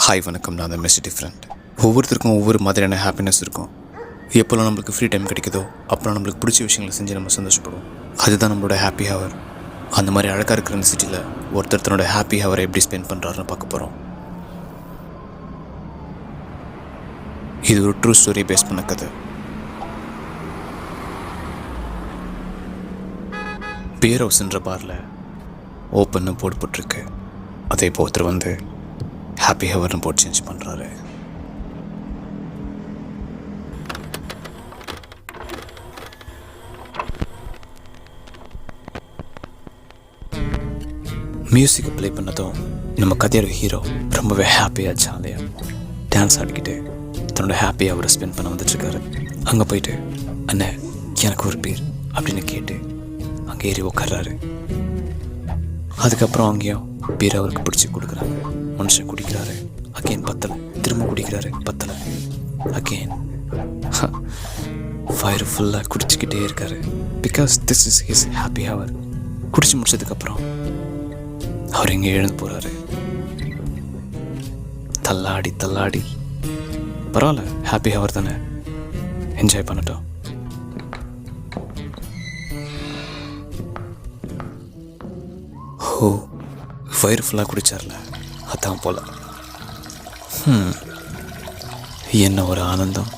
Hi வணக்கம், நான் தான் மிஸ்டர் டிஃப்ரெண்ட். ஒவ்வொருத்தருக்கும் ஒவ்வொரு மாதிரியான ஹாப்பினஸ் இருக்கும். எப்போல்லாம் நம்மளுக்கு ஃப்ரீ டைம் கிடைக்குதோ அப்போலாம் நம்மளுக்கு பிடிச்ச விஷயங்களை செஞ்சு நம்ம சந்தோஷப்படுவோம். அதுதான் நம்மளோட ஹாப்பி ஹவர். அந்த மாதிரி அழகாக இருக்கிற இந்த சிட்டியில் ஒருத்தர் தன்னோட ஹாப்பி ஹவரை எப்படி ஸ்பெண்ட் பண்ணுறாருன்னு பார்க்க போகிறோம். இது ஒரு ட்ரூ ஸ்டோரி பேஸ் பண்ண கதை. பியர் ஹவுஸ்ன்ற பாரில் ஓப்பன்னு போட்டு போட்டிருக்கு. அதே இப்போ ஒருத்தர் வந்து ஹாப்பி ஹவர்னு போட்டு சேஞ்ச் பண்ணுறாரு. மியூசிக்கை ப்ளே பண்ணதும் நம்ம கதையோட ஹீரோ ரொம்பவே ஹாப்பியாக ஜாலியாக டான்ஸ் ஆடிக்கிட்டு தன்னோட ஹாப்பி ஹவரை ஸ்பெண்ட் பண்ண வந்துட்டுருக்காரு. அங்கே போயிட்டு அண்ணே எனக்கு ஒரு பீர் அப்படின்னு கேட்டு அங்கே ஏறி உட்கார்றாரு. அதுக்கப்புறம் அங்கேயும் பீர் அவருக்கு பிடிச்சி கொடுக்குறாங்க. மனுஷன் குடிக்கிறாரு, அகெயின் பத்தலை, திரும்ப குடிக்கிறாரு, பத்தலை, அகெயின் ஃபயர் ஃபுல்லாக குடிச்சிக்கிட்டே இருக்காரு. Because this is his happy hour. குடிச்சு முடிச்சதுக்கப்புறம் அவர் இங்கே எழுந்து போகிறாரு. தள்ளாடி தள்ளாடி பரவாயில்ல, ஹாப்பி ஹவர் தானே, என்ஜாய் பண்ணட்டும். ஓ, ஃபயர் ஃபுல்லாக குடிச்சார்ல, அதான் போல. என்ன ஒரு ஆனந்தம்,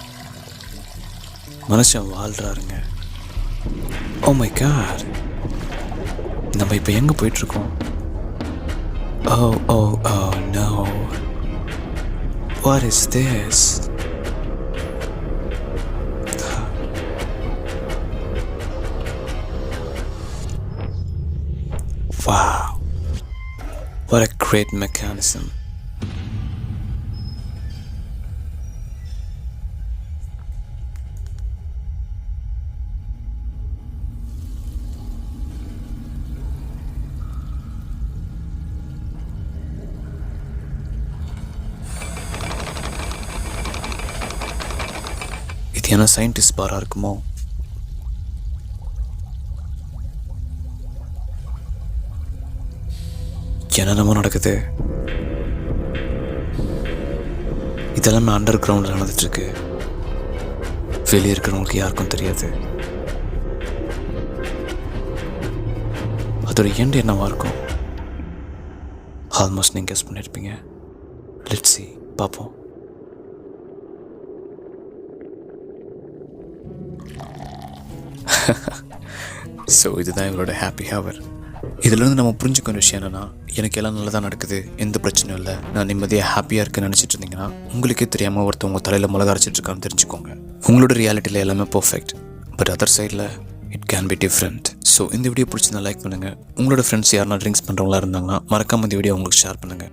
மனுஷன் வாழ்கிறாருங்க. ஓ மை காட், நம்ம இப்போ எங்கே போயிட்டுருக்கோம்? Oh oh oh no, what is this? Wow, what a great mechanism. இது என்ன சயின்டிஸ்ட் பாரா இருக்குமோ? என்னென்னமோ நடக்குது. இதெல்லாமே அண்டர் கிரவுண்டில் நடந்துட்டுருக்கு. வெளியே இருக்கிறவங்களுக்கு யாருக்கும் தெரியாது. அதோட எண்டு என்னவா இருக்கும்? ஆல்மோஸ்ட் நீங்கள் கெஸ் பண்ணியிருப்பீங்க. லெட்ஸ் see, பார்ப்போம். ஸோ இதுதான் இவரோட ஹாப்பி ஹவர். இதிலேருந்து நம்ம புரிஞ்சுக்கிற விஷயம் என்னென்னா, எனக்கு எல்லாம் நல்லதாக நடக்குது, எந்த பிரச்சனையும் இல்லை, நான் நிம்மதியாக ஹாப்பியாக இருக்குன்னு நினச்சிட்டு இருந்தீங்கன்னா உங்களுக்கே தெரியாமல் ஒருத்தவங்க தலையில் மிளகா அரைச்சிட்ருக்கான்னு தெரிஞ்சுக்கோங்க. உங்களோட ரியாலிட்டியில் எல்லாமே பர்ஃபெக்ட், பட் அதர் சைடில் it can be different. So இந்த வீடியோ பிடிச்சிருந்தா லைக் பண்ணுங்கள். உங்களோட ஃப்ரெண்ட்ஸ் யாருன்னா ட்ரிங்க்ஸ் பண்ணுறவங்களா இருந்தாங்கன்னா மறக்காமல் இந்த வீடியோ உங்களுக்கு ஷேர் பண்ணுங்கள்.